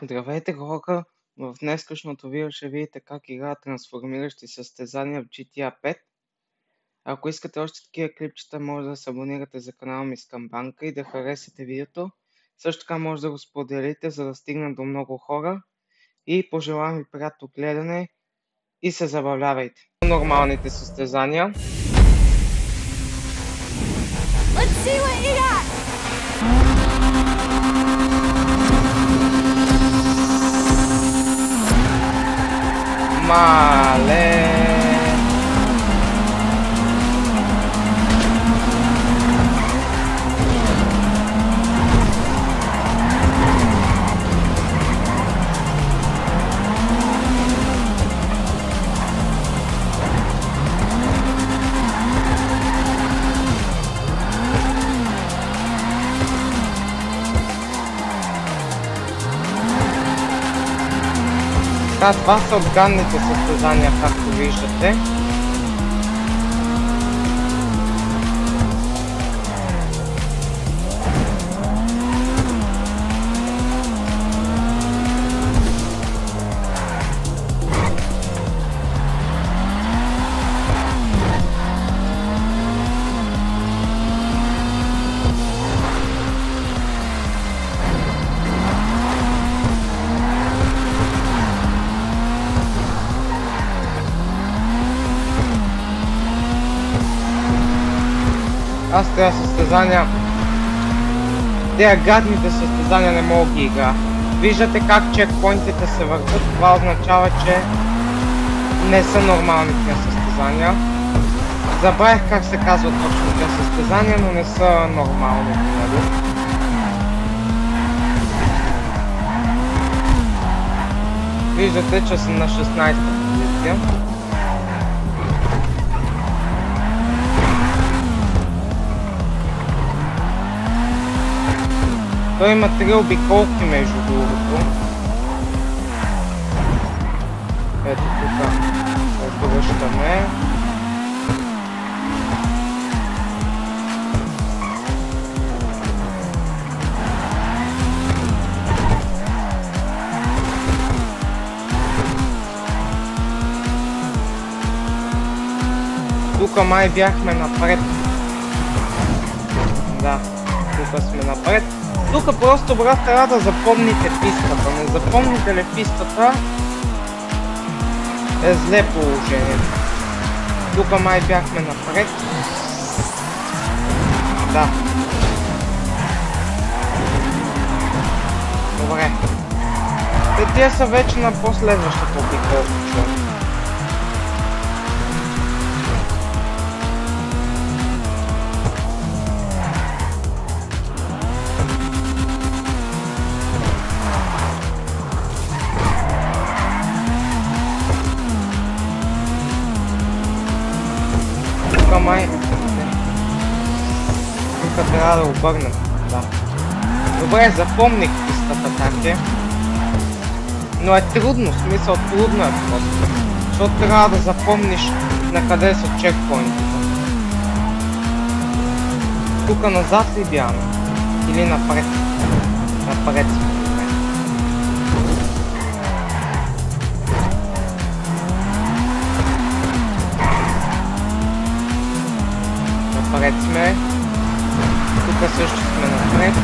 Здравейте, хора! В днескашното видео ще видите как играят трансформиращи състезания в GTA 5. Ако искате още такива клипчета, може да се абонирате за канала ми Скамбанка и да харесате видеото. Също така може да го споделите, за да стигне до много хора. И пожелавам ви приятно гледане и се забавлявайте. Нормалните състезания. Let's see what you got! Мале! Да, това са отганните състезания, както виждате. Аз тези състезания, тези гадните състезания не мога да ги игра. Виждате как чекпоинтите се въртат, това означава, че не са нормални тези състезания. Забравих как се казва точно тези състезания, но не са нормални, нали? Виждате, че съм на 16-та позиция. Той има 3 обиколки между другото. Ето тук отвръщаме. Тук май бяхме напред. Да, тук сме напред. Тук просто, брат, трябва да запомните пистата. Не запомните ли пистата, е зле положението. Тук май бяхме напред. Да. Добре. Тия са вече на последващата обиколка. Май. Тук трябва да обърнем. Да. Добре, запомних пистата как е. Но е трудно, в смисъл трудно е просто. Защото трябва да запомниш на къде са чекпоинтите. Тук назад ли бяхме? Или напред? Напред. Напред сме. Тук също сме напред.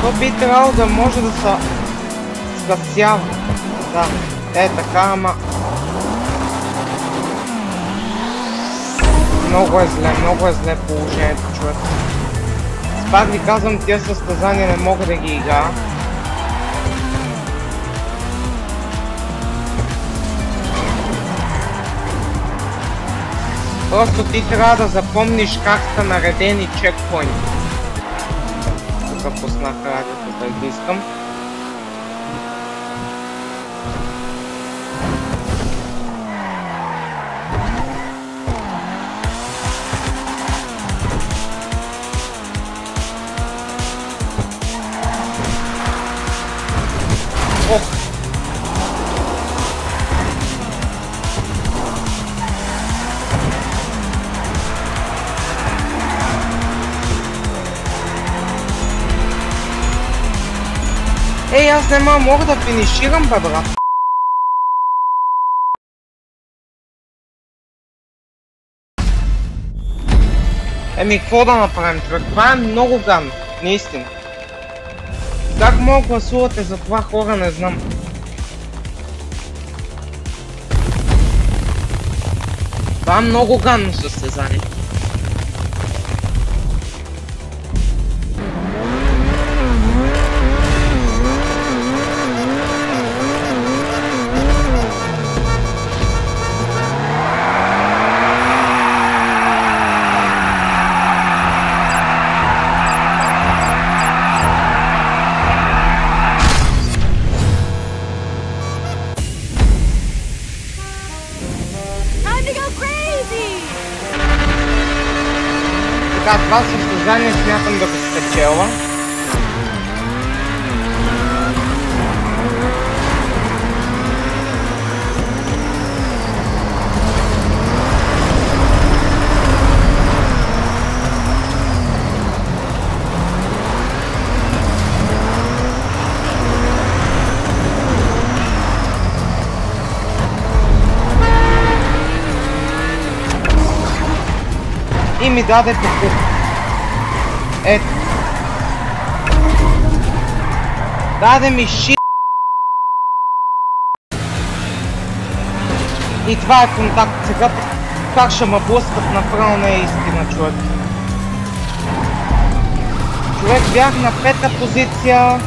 То би трябвало да може да се скъсява. Да, е така, ама... Много е зле положението, човек. Пак ви казвам, тия състезания не мога да ги игра. Просто ти трябва да запомниш как са наредени чекпоинти. Тук пуснах радиото да изискам. Ох! Ей, аз нема мога да финиширам, бе, брат. Еми, какво да направим, човек? Това е много гадно, наистина. Как мога гласувате за това, хора, не знам. Това е много гадно състезание. Time to go crazy! Така, това състезание смятам да го спечела. И ми даде тук. Ето. Даде ми ши. И това е контакт. Сега как ще ме блъскат, направо не е истина, човек. Човек, бях на пета позиция.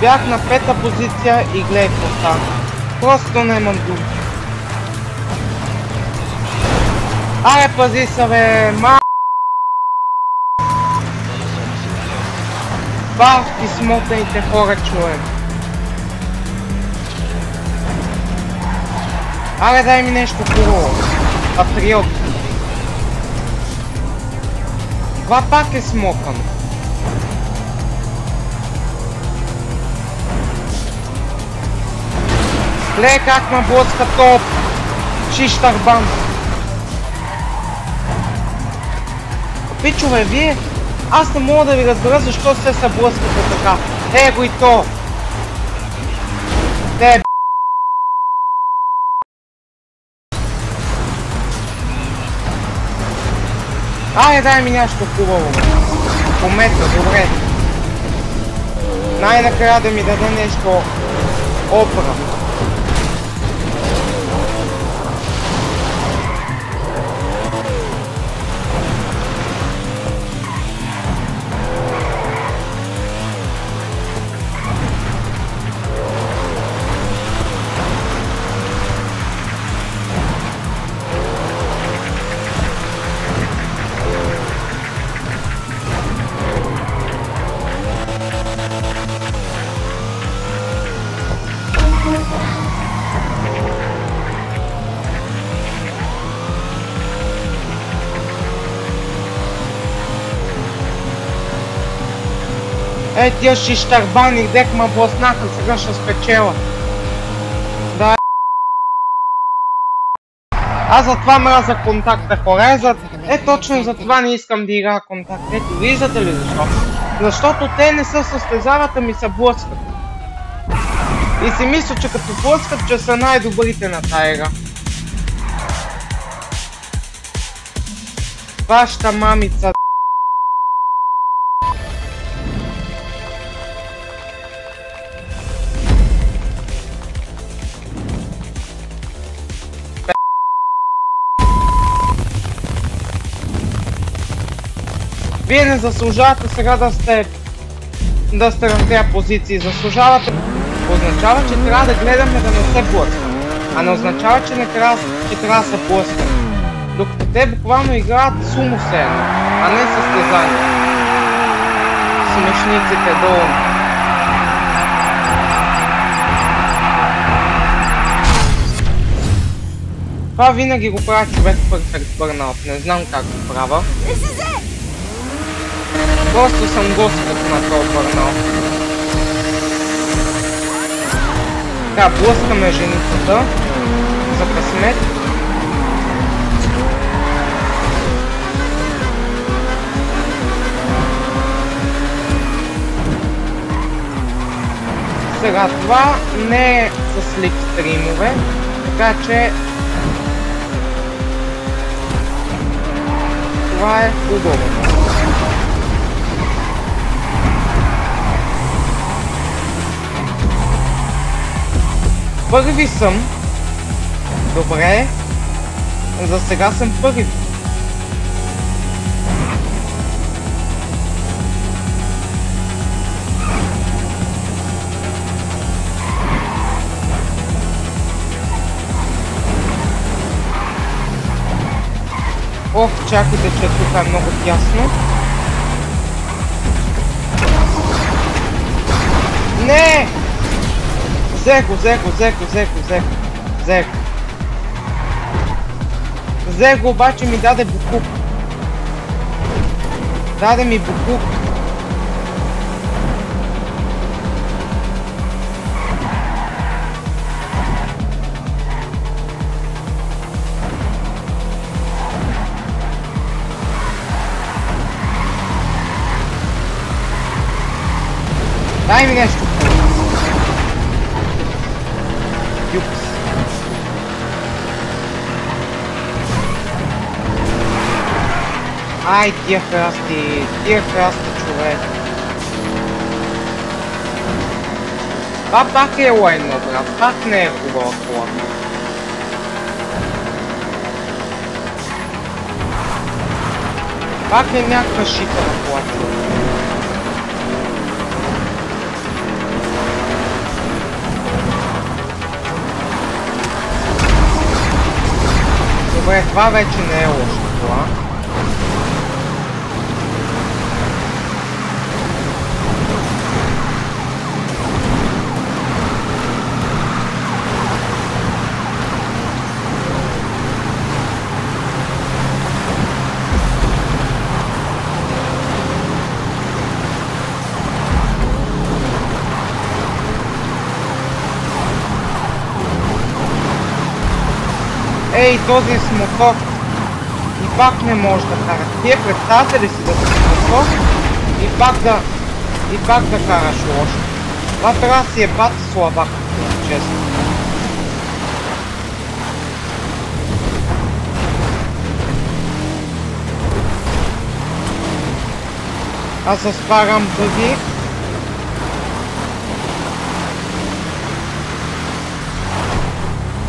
Бях на пета позиция и гледай контакт. Просто нямам думи. Аре, пази се, бе, Бахти смотаните хора, човек. Аре, дай ми нещо хубаво. Патриот. Това пак е смокан. Гледай как ме блъска топ. Шиштарбан. Пичове, вие, аз не мога да ви разбера защо се блъскате така. Го и то. Те, айде, дай ми нещо хубаво. Комета, добре. Най-накрая да ми даде нещо опра. Тия шиштарбани, дек ма блъснаха, сега ще спечела. Да. Аз затова мразя контакта, хора. Точно за това не искам да играя контакт. Ето, виждате ли защо? Защото те не се състезават, а ми се блъскат. И си мисля, че като блъскат, че са най-добрите на тая игра. Вашата мамица. Вие не заслужавате сега да сте на тези позиции. Заслужавате. Означава, че трябва да гледаме да не се блъскаме. А не означава, че не трябва, че трябва да се блъскаме. Докато те буквално играят сумо се едно, а не състезание. Смешниците долу. Това винаги го правя човек Perfect Burnout. Не знам как го правя. Просто съм господ на този Burnout. Така, блъскаме женицата. За късмет. Сега това не е с лик стримове, така че това е хубаво. Първи съм. Добре. За сега съм първи. Ох, чакайте, че тук е много тясно. Не! Взех го, обаче ми даде букук. Даде ми букук. Дай ми нещо. Юпс. Ай, тия храсти, човек. Това пак е лайно, брат, пак не е хубава кола. Пак е някаква шита на кола. Добре, това вече не е лошо кола. Ей, този с мотор и пак не може да кара. Тие представяте ли си да си с мотор и пак да караш лошо? Това трябва да си е бат слабак, честно. Аз се спарам дъги.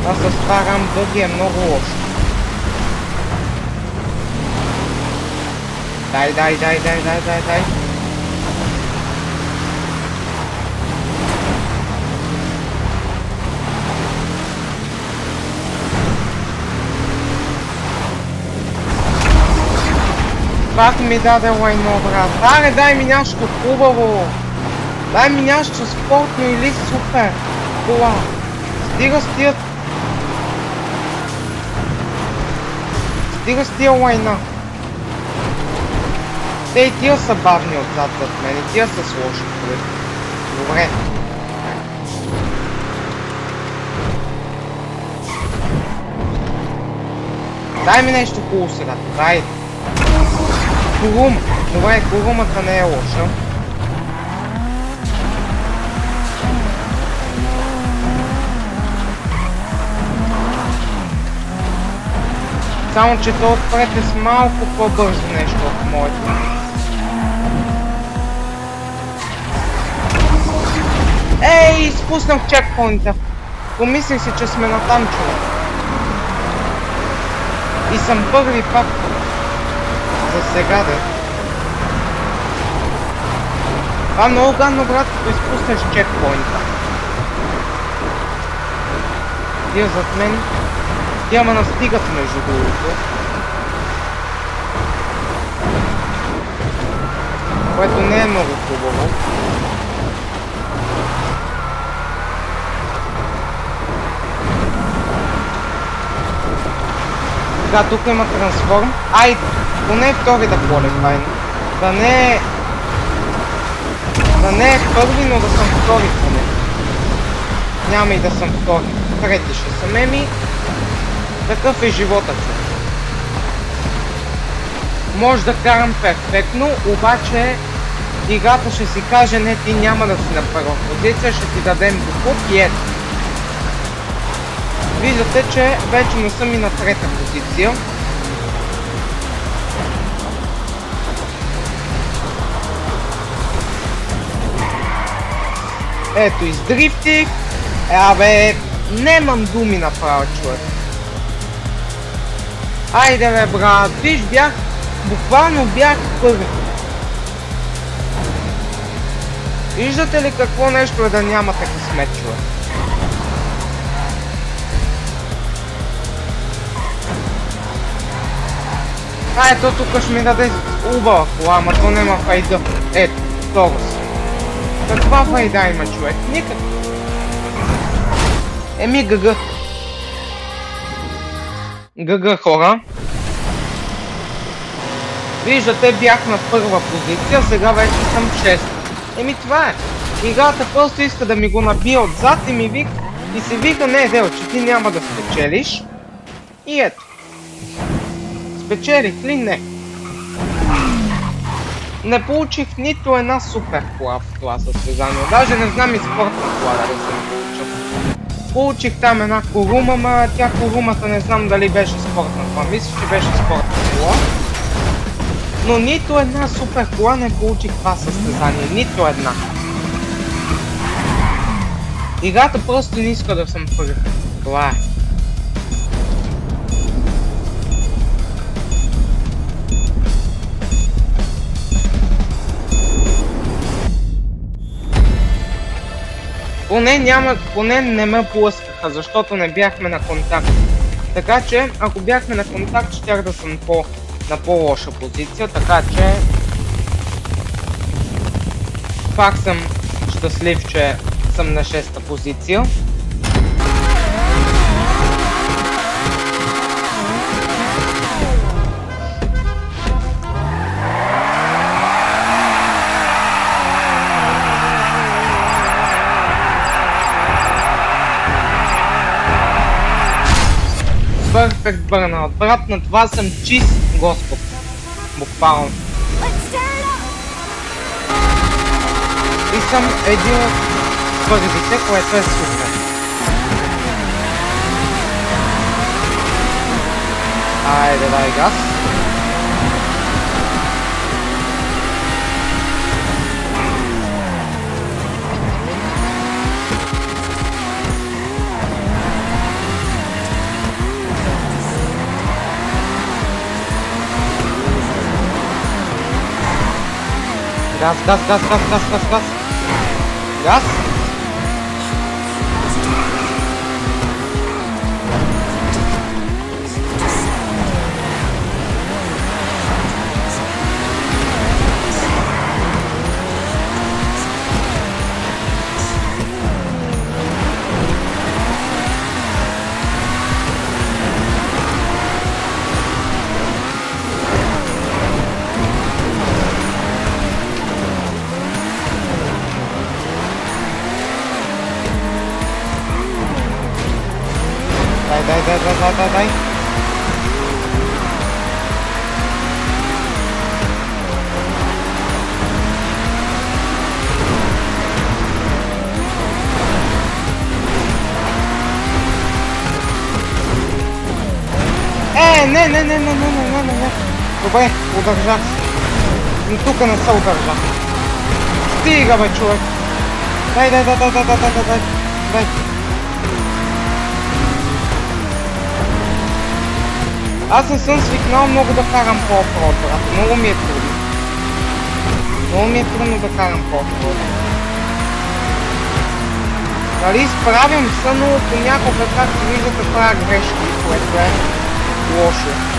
Аз се спарам дъги, е много лошо. Дай. Пак ми даде лайно, брат. Аре, дай ми нещо хубаво. Дай ми нещо спортно или супер кола. Стига с тия лайна. Те и тия са бавни отзад зад мен, и тия са с лоши коли. Добре. Дай ми нещо хубаво сега, дай. Курума. Добре, курумата не е лоша. Само че то отпред е с малко по-бързо нещо от моето. Ей, изпуснах чекпоинта. Помислих си, че сме натам, човек. И съм първи пак. За сега, да. Това много гадно, брат, като изпуснеш чекпоинта. Тия зад мен. Тя ме настигат между другото. Което не е много хубаво. Сега тук има трансформ. Айде, поне втори да поле, да не е първи, но да съм втори поне. Няма и да съм втори. Трети ще съм, еми. Такъв е живота, човек. Може да карам перфектно, обаче играта ще си каже, не, ти няма да си на първа позиция, ще ти дадем буклук и ето. Виждате, че вече не съм и на трета позиция. Ето, издрифтих. Абе, немам думи направо, човек. Айде бе, брат, виж, буквално бях първи. Виждате ли какво нещо е да нямате късмет, човек? Ето тук ще ми даде убава кола, ама то нема файда. Ето, това си. Каква файда има, човек? Никак. Еми ГГ. ГГ, хора. Виждате, бях на първа позиция, сега вече съм 6. Еми това е. Играта просто иска да ми го набие отзад и ми вика и се вика, не, Дел, че ти няма да спечелиш. И ето. Спечелих ли? Не. Не получих нито една супер кола в това състезание. Даже не знам и спортна кола да съм получил. Получих там една Курума, ма тя Курумата не знам дали беше спортна кола. Мисля, че беше спортна кола. Но нито една супер кола не получих това състезание. Нито една. Играта просто не иска да съм първи. Това е. Поне не ме блъскаха, защото не бяхме на контакт. Така че, ако бяхме на контакт, щях да съм на по-лоша позиция, така че пак съм щастлив, че съм на 6-та позиция. Перфект бърнаут. Брат, на това съм чист Господ. Буквално. И съм един от първите, което е супер. Айде, дай газ. Газ. Газ. Дай. Не. Добре, удържах се. Но тук не се удържах. Стига, бе, човек. Дай. Аз не съм свикнал много да карам по-оффроуд, брат. Много ми е трудно. Много ми е трудно да карам по-оффроуд. Нали, справям се, но понякога, както виждате, правя грешки, което е лошо.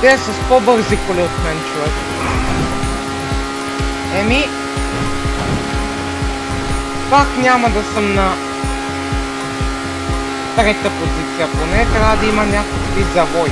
Те са с по-бързи коли от мен, човек. Еми... Пак няма да съм на... трета позиция, поне трябва да има някакви завой.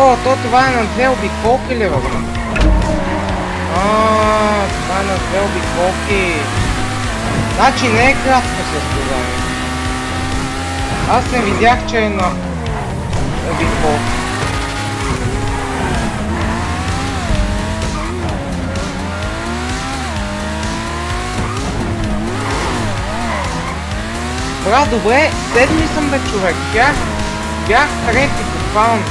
О, това е на две обиколки ли, бе? Това е на две обиколки. Значи не е кратко състезание. Аз не видях, че е на обиколки. Брат, добре, седми съм, бе, човек. Бях трети, буквално.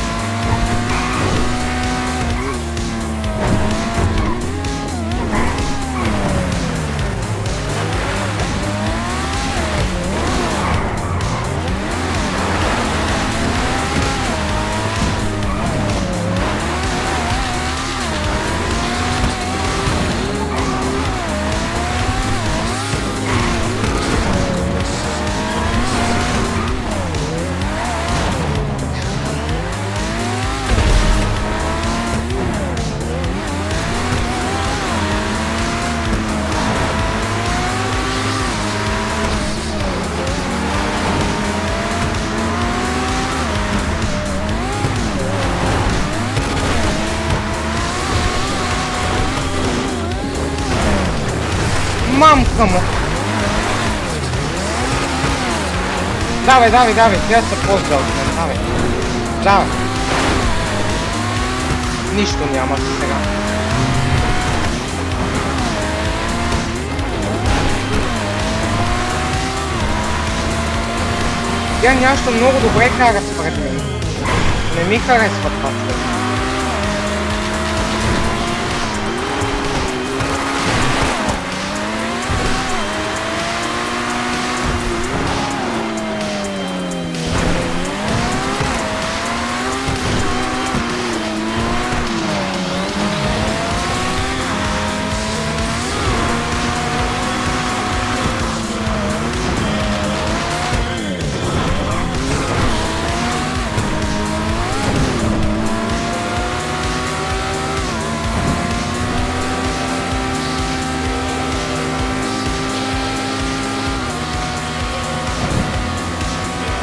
Мамка му! Давай, тя се позда от мен, давай. Нищо няма сега. Тя нещо много добре кара според мен. Не ми харесва това.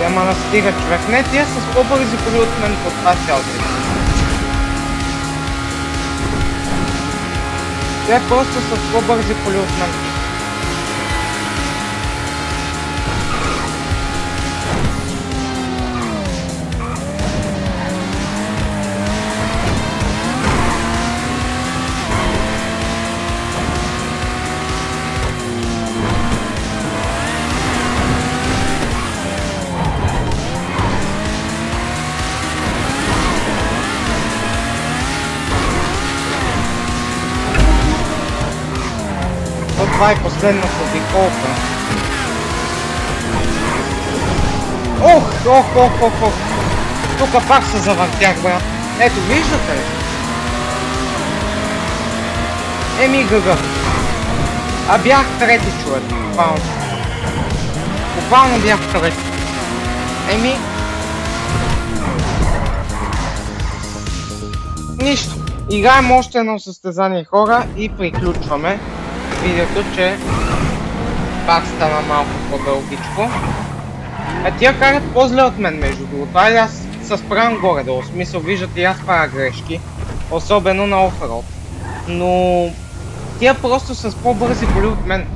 Ама настига, човек. Не, тия с по-бързи коли от мен по това цялото. Тя просто с по-бързи коли от мен. Това е последната обиколка. Ох! Тука пак се завъртях, брат. Ето, виждате ли? Еми гъга. А бях трети, човек. Буквално бях трети. Еми... Нищо. Играем още едно състезание, хора, и приключваме видеото, че пак стана малко по-дългичко. А тия карат по-зле от мен, между другото. Айде аз се справям горе-долу. В смисъл, виждате и аз правя грешки. Особено на оффроуд. Но тия просто са с по-бързи коли от мен.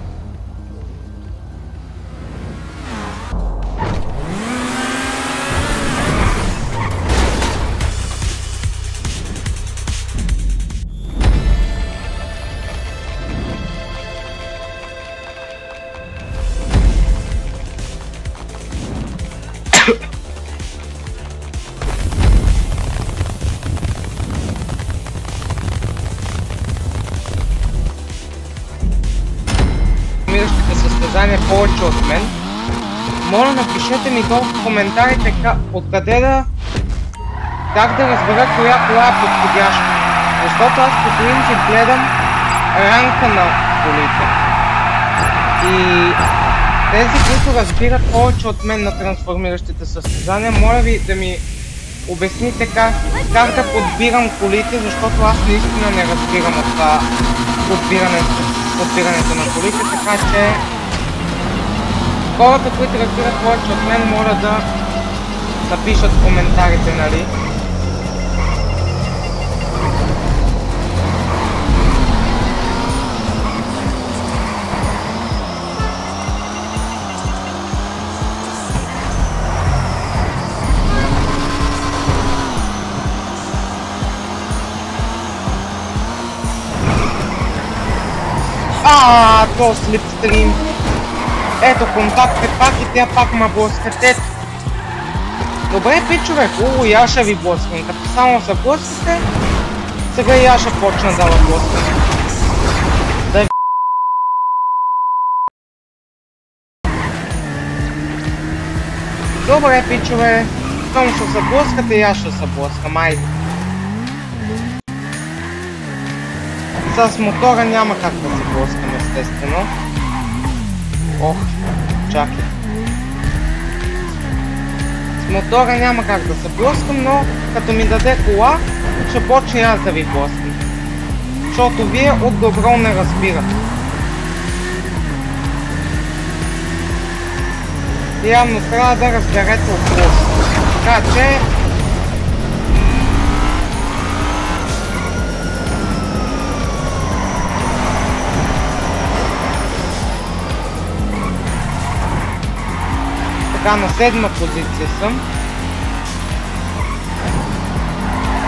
състезание повече от мен, моля напишете ми долу в коментарите откъде как да разбера коя кола е подходяща. Защото аз по принцип гледам ранка на колите. И тези, които разбират повече от мен на трансформиращите състезания, моля ви да ми обясните как да подбирам колите, защото аз наистина не разбирам от това подбирането на колите, така че хората, които разбират повече от мен, моля да напишат в коментарите, нали? То слипстрим. Ето контакт е пак и тя пак ма блъскат. Ето. Добре, пичове, хубаво, Яша ви блъскам. Като само се блъскате, сега и Яша почна да блъскам. Да. Добре, пичове, щом ще се блъскате, и аз ще се блъскам. Айде. С мотора няма как да се блъскам, естествено. Ох, чакай. С мотора няма как да се блъскам, но като ми даде кола, ще почне аз да ви блъскам. Защото вие от добро не разбирате. Явно трябва да разберете от лошо. Така че... Така, на 7-ма позиция съм.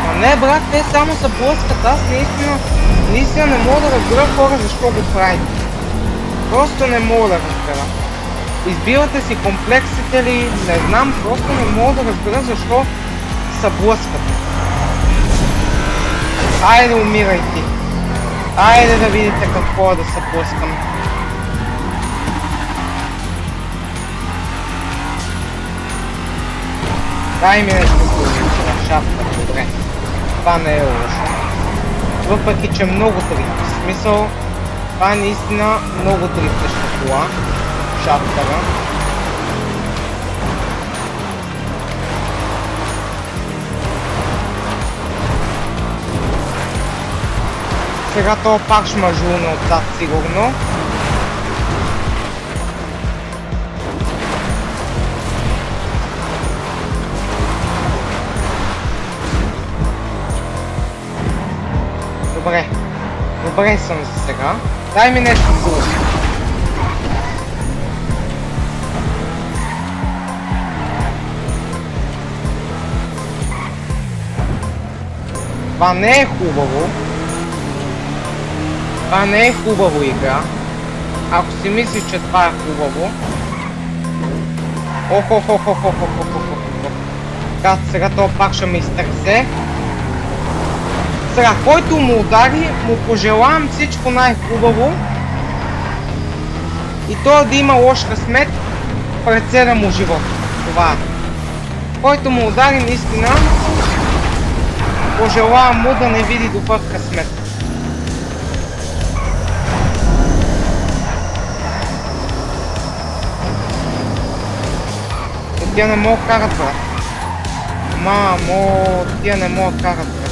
А не, брат, те само се блъскат. Аз наистина не мога да разбера хора защо го правите. Просто не мога да разбера. Избивате си комплексите ли, не знам, просто не мога да разбера защо се блъскате. Айде, умирай ти. Айде да видите какво е да се блъскам. Дай ми нещо на шапка, добре. Това не е лошо. Въпреки, че много дрифт. В смисъл, това е наистина много дрифтеща кола. Шаптера. Сега това пак ще ме жулне отзад, сигурно. Добре съм за сега. Дай ми нещо хубаво. Това не е хубаво. Това не е хубаво игра. Ако си мислиш, че това е хубаво. Така, сега това пак ще ме изтърсе. Сега, който му удари, му пожелавам всичко най-хубаво. И той да има лош късмет пред целия му живот. Това е. Който му удари, наистина, пожелавам му да не види добър късмет. Тя не мога карат, брат. Мамо, тя не мога карат, брат.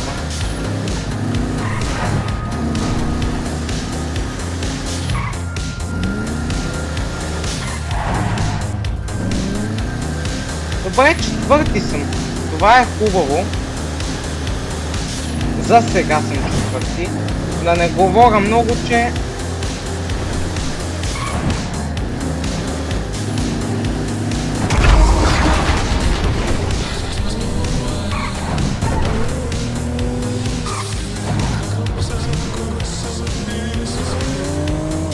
Добре, четвърти съм. Това е хубаво. За сега съм четвърти. Да не говоря много, че...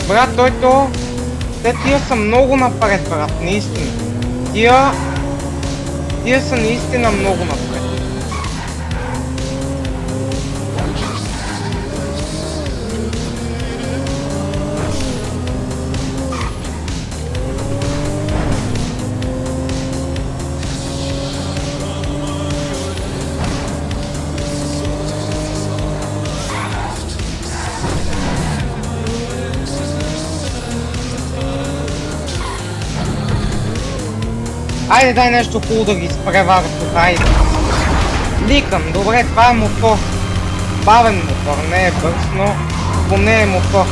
Брат, те тия са много напред, брат, наистина. Тия са наистина много напред. Айде, дай нещо хубаво да ги изпреваря тук, айде. Ликам, добре, това е мотор. Бавен мотор, не е бърз, но поне е мотор.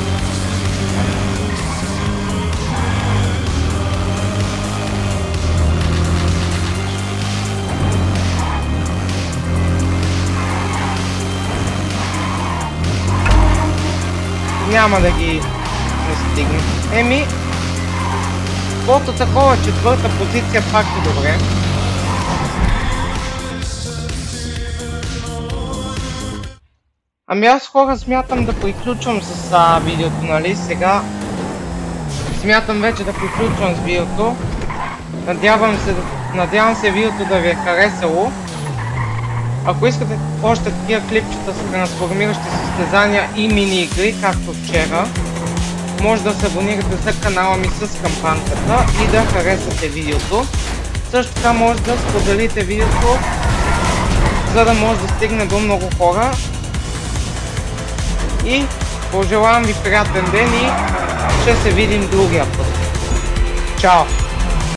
Няма да ги настигне. Еми, каквото такова, четвърта позиция пак е добре. Ами аз, хора, смятам да приключвам с видеото, нали? Сега смятам вече да приключвам с видеото. Надявам се видеото да ви е харесало. Ако искате още такива клипчета с трансформиращи състезания и мини игри, както вчера, може да се абонирате за канала ми с кампанката и да харесате видеото. Също така може да споделите видеото, за да може да стигне до много хора. И пожелавам ви приятен ден и ще се видим другия път. Чао!